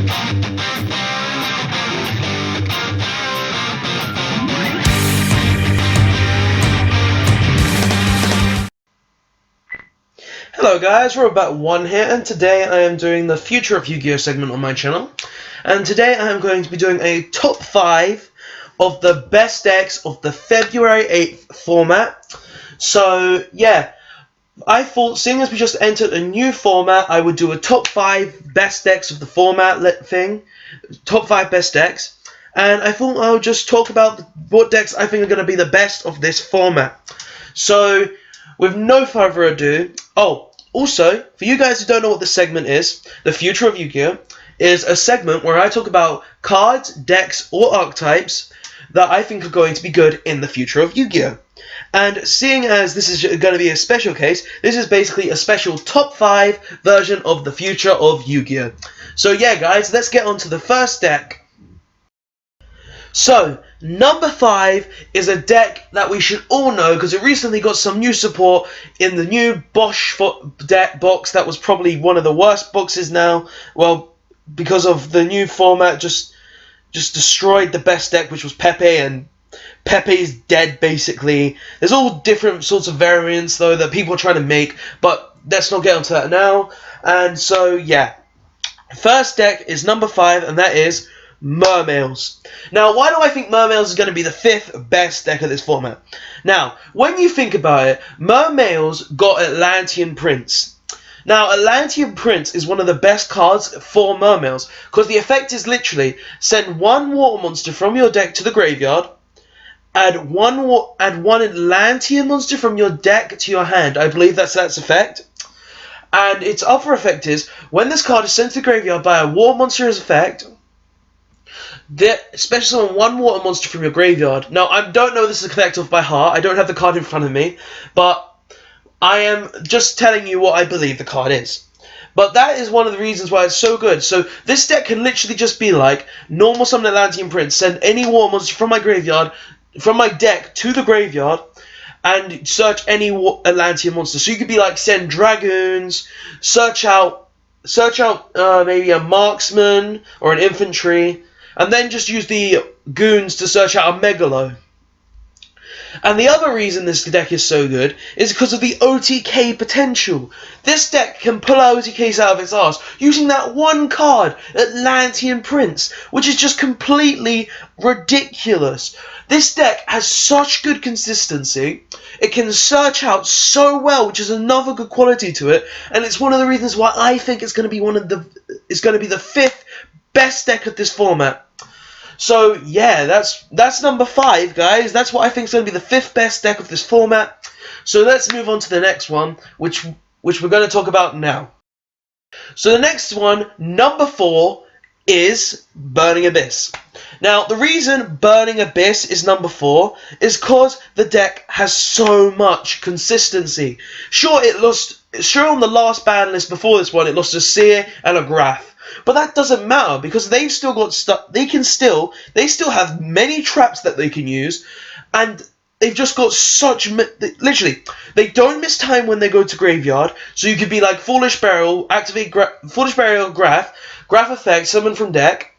Hello guys, Robot1 here, and today I am doing the Future of Yu-Gi-Oh segment on my channel. And today I am going to be doing a top 5 of the best decks of the February 8th format. So yeah, I thought, seeing as we just entered a new format, I would do a top 5 best decks of the format thing. Top 5 best decks. And I thought I would just talk about what decks I think are going to be the best of this format. So, with no further ado, also, for you guys who don't know what this segment is, the Future of Yu-Gi-Oh! Is a segment where I talk about cards, decks, or archetypes that I think are going to be good in the future of Yu-Gi-Oh! And seeing as this is going to be a special case, this is basically a special top 5 version of the future of Yu-Gi-Oh! So yeah guys, let's get on to the first deck. So, number 5 is a deck that we should all know because it recently got some new support in the new Bosch deck box that was probably one of the worst boxes now. Well, because of the new format just destroyed the best deck, which was Pepe, and Pepe's dead basically. There's all different sorts of variants though that people are trying to make, but let's not get onto that now. And so, yeah. First deck is number 5, and that is Mermails. Now, why do I think Mermails is going to be the 5th best deck of this format? Now, when you think about it, Mermails got Atlantean Prince. Now, Atlantean Prince is one of the best cards for Mermails, because the effect is literally send one water monster from your deck to the graveyard, add one Atlantean monster from your deck to your hand. I believe that's effect. And its other effect is, when this card is sent to the graveyard by a water monster's effect, special summon one water monster from your graveyard. Now, I don't know this effect off by heart. I don't have the card in front of me. But I am just telling you what I believe the card is. But that is one of the reasons why it's so good. So, this deck can literally just be like, normal summon Atlantean Prince, send any water monster from my graveyard, from my deck to the graveyard, and search any Atlantean monster. So you could be like, send Dragoons, search out maybe a Marksman or an Infantry, and then just use the goons to search out a Megalo. And the other reason this deck is so good is because of the OTK potential. This deck can pull OTKs out of its arse using that one card, Atlantean Prince, which is just completely ridiculous. This deck has such good consistency. It can search out so well, which is another good quality to it, and it's one of the reasons why I think it's going to be the 5th best deck of this format. So yeah, that's number 5, guys. That's what I think is going to be the 5th best deck of this format. So let's move on to the next one, which we're going to talk about now. So the next one, number 4, is Burning Abyss. Now, the reason Burning Abyss is number 4 is because the deck has so much consistency. Sure, on the last ban list before this one, it lost a Seer and a Graph. But that doesn't matter because they've still got stuff. They still have many traps that they can use, and they've just got literally, they don't miss time when they go to graveyard. So you could be like Foolish Burial, activate Foolish Burial, Graph effect, summon from deck,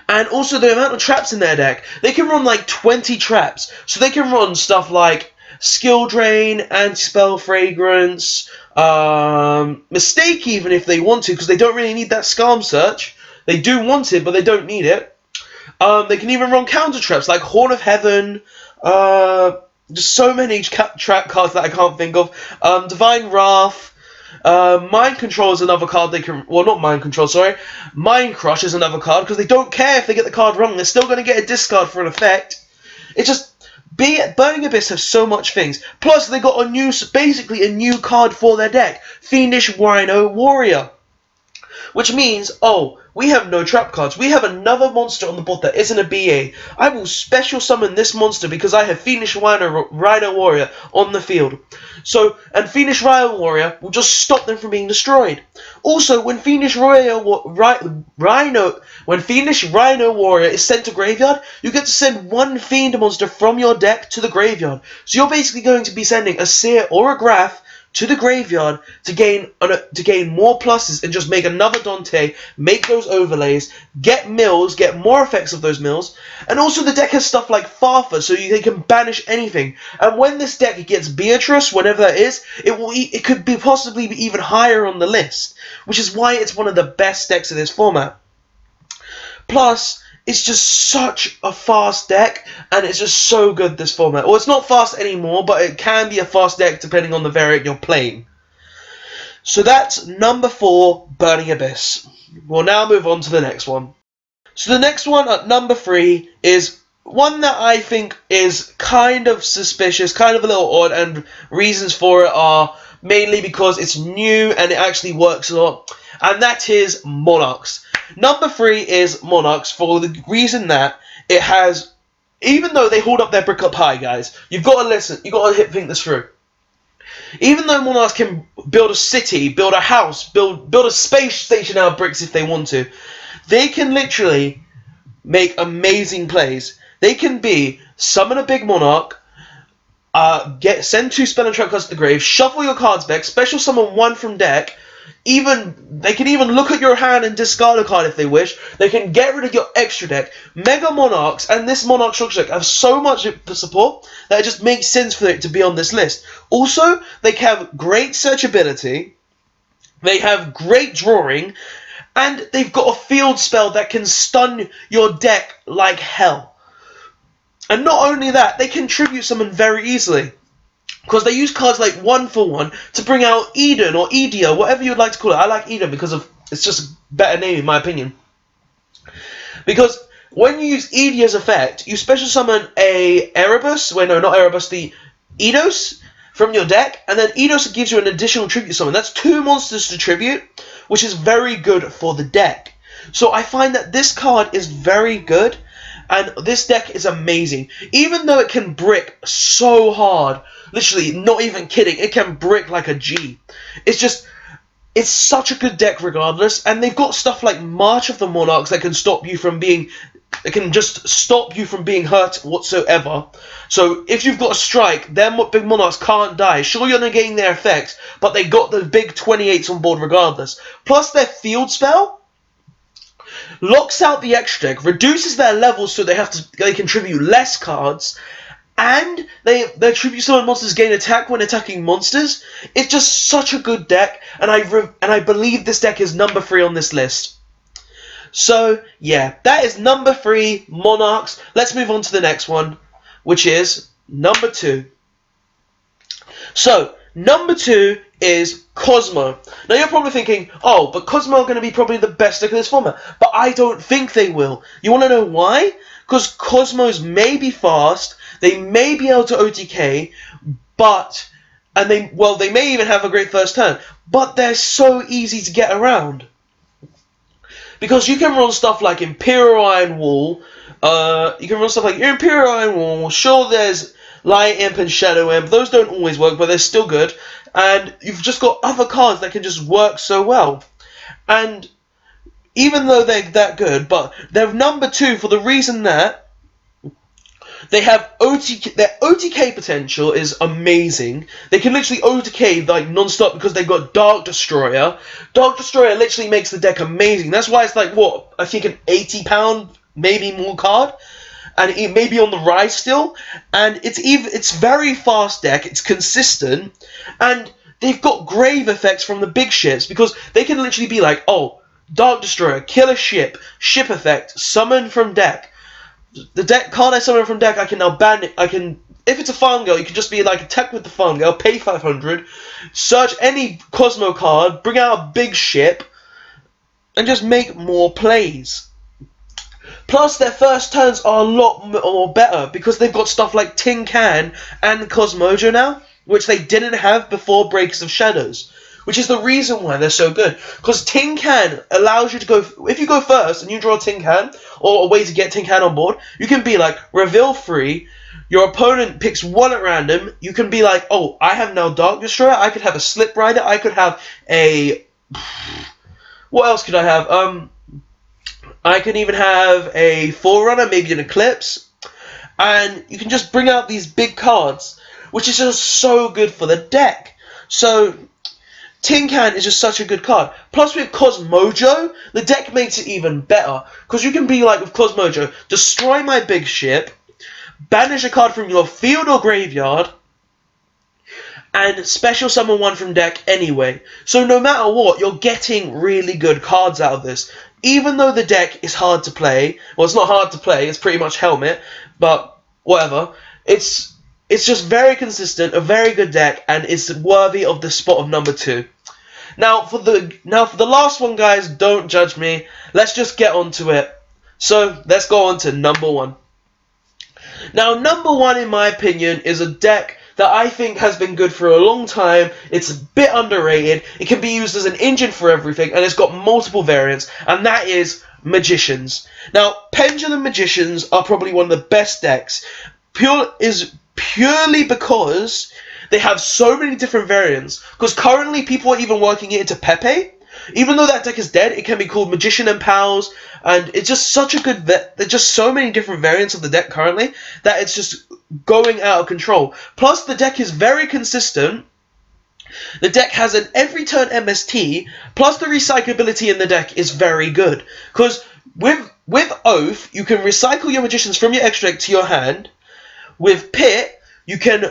and also the amount of traps in their deck. They can run like 20 traps, so they can run stuff like Skill Drain, Anti-Spell Fragrance, Mistake even if they want to, because they don't really need that Scam Search. They do want it, but they don't need it. They can even run counter traps like Horn of Heaven, just so many trap cards that I can't think of. Divine Wrath, Mind Control is another card they can, well, not Mind Control, sorry, Mind Crush is another card, because they don't care if they get the card wrong, they're still going to get a discard for an effect. It's just, Burning Abyss have so much things. Plus, they got basically a new card for their deck, Fiendish Rhino Warrior. Which means, we have no trap cards. We have another monster on the board that isn't a BA. I will special summon this monster because I have Fiendish Rhino Warrior on the field. So, and Fiendish Rhino Warrior will just stop them from being destroyed. Also, when Fiendish Rhino Warrior is sent to graveyard, you get to send one Fiend monster from your deck to the graveyard. So you're basically going to be sending a Seer or a Graph to the graveyard to gain more pluses and just make another Dante, make those overlays, get mills, get more effects of those mills, and also the deck has stuff like Farther, so they can banish anything. And when this deck gets Beatrice, whenever that is, it could be possibly be even higher on the list, which is why it's one of the best decks in this format. Plus, it's just such a fast deck, and it's just so good this format. Well, it's not fast anymore, but it can be a fast deck depending on the variant you're playing. So that's number 4, Burning Abyss. We'll now move on to the next one. So the next one at number 3 is one that I think is kind of suspicious, kind of a little odd, and reasons for it are mainly because it's new and it actually works a lot, and that is Monarchs. Number 3 is Monarchs for the reason that it has, even though they hold up their brick up high, guys, you've got to listen, you've got to think this through. Even though Monarchs can build a city, build a house, build a space station out of bricks if they want to, they can literally make amazing plays. They can be summon a big Monarch, send 2 spell and trap cards to the grave, shuffle your cards back, special summon 1 from deck. They can even look at your hand and discard a card if they wish. They can get rid of your extra deck. Mega Monarchs and this Monarch structure deck have so much support that it just makes sense for it to be on this list. Also, they have great searchability, they have great drawing, and they've got a field spell that can stun your deck like hell. And not only that, they can tribute summon very easily, because they use cards like 1-for-1 to bring out Eden or Yugioh, whatever you'd like to call it. I like Eden because it's just a better name in my opinion. Because when you use Yugioh's effect, you special summon a Erebus, not Erebus, the Eidos from your deck, and then Eidos gives you an additional tribute summon. That's 2 monsters to tribute, which is very good for the deck. So I find that this card is very good, and this deck is amazing. Even though it can brick so hard, literally, not even kidding, it can brick like a G. It's such a good deck regardless, and they've got stuff like March of the Monarchs that can stop you from being hurt whatsoever. So if you've got a strike, them big Monarchs can't die. Sure, you're negating their effects, but they got the big 28s on board regardless. Plus their field spell locks out the extra deck, reduces their levels so they contribute less cards, and their tribute summon monsters gain attack when attacking monsters. It's just such a good deck, and I believe this deck is number 3 on this list. So yeah, that is number 3, Monarchs. Let's move on to the next one, which is number 2. So number 2 is Kozma. Now you're probably thinking, oh, but Kozma are going to be probably the best deck in this format. But I don't think they will. You want to know why? Because Cosmos may be fast, they may be able to OTK, they may even have a great first turn, but they're so easy to get around. Because you can run stuff like Imperial Iron Wall, sure there's Light Imp and Shadow Imp, those don't always work, but they're still good, and you've just got other cards that can just work so well. And even though they're that good, but they're number 2 for the reason that they have their OTK potential is amazing. They can literally OTK like non-stop because they've got Dark Destroyer. Dark Destroyer literally makes the deck amazing. That's why it's like, what, I think an £80, maybe more card. And it may be on the rise still. And it's very fast deck, it's consistent. And they've got grave effects from the big ships because they can literally be like, oh, Dark Destroyer, kill a ship, ship effect, summon from deck. The deck card I summon from deck, I can now ban it. If it's a farm girl, you can just be like, attack with the farm girl, pay 500, search any Cosmo card, bring out a big ship, and just make more plays. Plus, their first turns are a lot more better because they've got stuff like Tin Can and Cosmojo now, which they didn't have before Breakers of Shadows. Which is the reason why they're so good. Because Tin Can allows you to go... If you go first and you draw a Tin Can, or a way to get Tin Can on board, you can be like, reveal 3, your opponent picks 1 at random, you can be like, oh, I have now Dark Destroyer, I could have a Slip Rider, I could have a... What else could I have? I could even have a Forerunner, maybe an Eclipse, and you can just bring out these big cards, which is just so good for the deck. So Tin Can is just such a good card. Plus with Cosmojo, the deck makes it even better. Because you can be like with Cosmojo, destroy my big ship, banish a card from your field or graveyard, and special summon one from deck anyway. So no matter what, you're getting really good cards out of this. Even though the deck is hard to play, well, it's not hard to play, it's pretty much Helmet, but whatever. It's just very consistent, a very good deck, and it's worthy of the spot of number 2. Now for the last one, guys, don't judge me. Let's just get on to it. So let's go on to number 1. Now number 1, in my opinion, is a deck that I think has been good for a long time. It's a bit underrated. It can be used as an engine for everything, and it's got multiple variants, and that is Magicians. Now, Pendulum Magicians are probably one of the best decks. Purely because they have so many different variants. Because currently people are even working it into Pepe. Even though that deck is dead, it can be called Magician and Pals, and it's just such a good there's just so many different variants of the deck currently that it's just going out of control. Plus, the deck is very consistent. The deck has an every turn MST, plus the recyclability in the deck is very good. Because with Oath, you can recycle your Magicians from your extra deck to your hand. With Pit, you can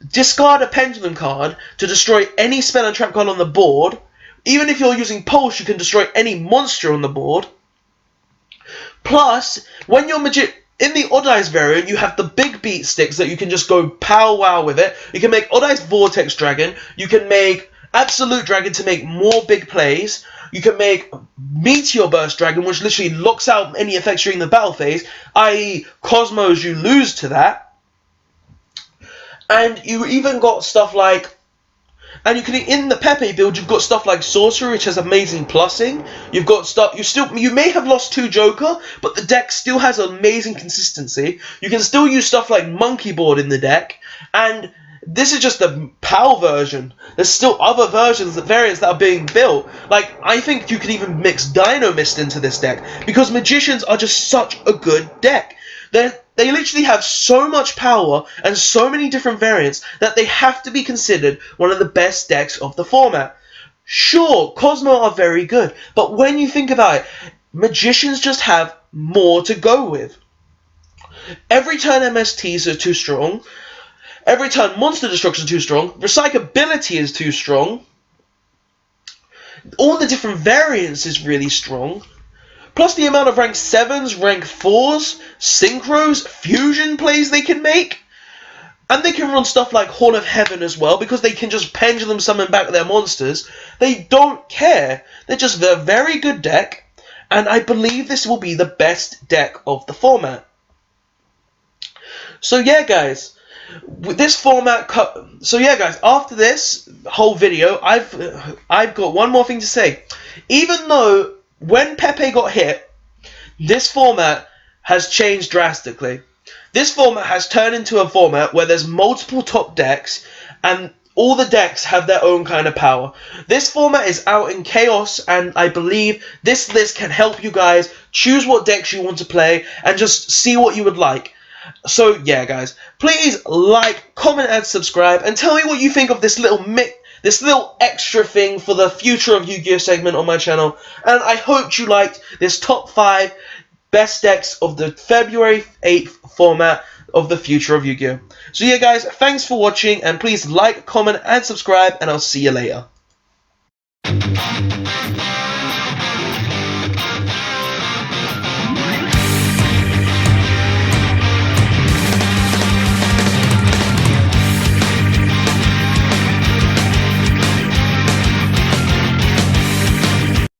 discard a Pendulum card to destroy any spell and trap card on the board. Even if you're using Pulse, you can destroy any monster on the board. Plus, when you're in the Odd Eyes variant, you have the big beat sticks that you can just go pow wow with it. You can make Odd Eyes Vortex Dragon. You can make Absolute Dragon to make more big plays. You can make Meteor Burst Dragon, which literally locks out any effects during the battle phase, i.e. Cosmos, you lose to that. And you even got stuff like... And you can, in the Pepe build, you've got stuff like Sorcery, which has amazing plussing. You've got stuff, you may have lost 2 Joker, but the deck still has amazing consistency. You can still use stuff like Monkey Board in the deck, and this is just the PAL version. There's still other variants that are being built. Like, I think you could even mix Dino Mist into this deck, because Magicians are just such a good deck. They literally have so much power and so many different variants that they have to be considered one of the best decks of the format. Sure, Kozma are very good, but when you think about it, Magicians just have more to go with. Every turn MSTs are too strong. Every turn Monster Destruction is too strong. Recyclability is too strong. All the different variants is really strong. Plus the amount of rank 7s, rank 4s, synchros, fusion plays they can make. And they can run stuff like Horn of Heaven as well, because they can just pendulum summon back their monsters. They don't care. They're just a very good deck, and I believe this will be the best deck of the format. So yeah, guys. With this format, after this whole video, I've got one more thing to say. Even though when Pepe got hit, this format has changed drastically. This format has turned into a format where there's multiple top decks, and all the decks have their own kind of power. This format is out in chaos, and I believe this list can help you guys choose what decks you want to play and just see what you would like. So yeah, guys, please like, comment, and subscribe, and tell me what you think of this little extra thing for the Future of Yu-Gi-Oh segment on my channel. And I hope you liked this top 5 best decks of the February 8th format of the Future of Yu-Gi-Oh. So yeah, guys, thanks for watching, and please like, comment, and subscribe, and I'll see you later.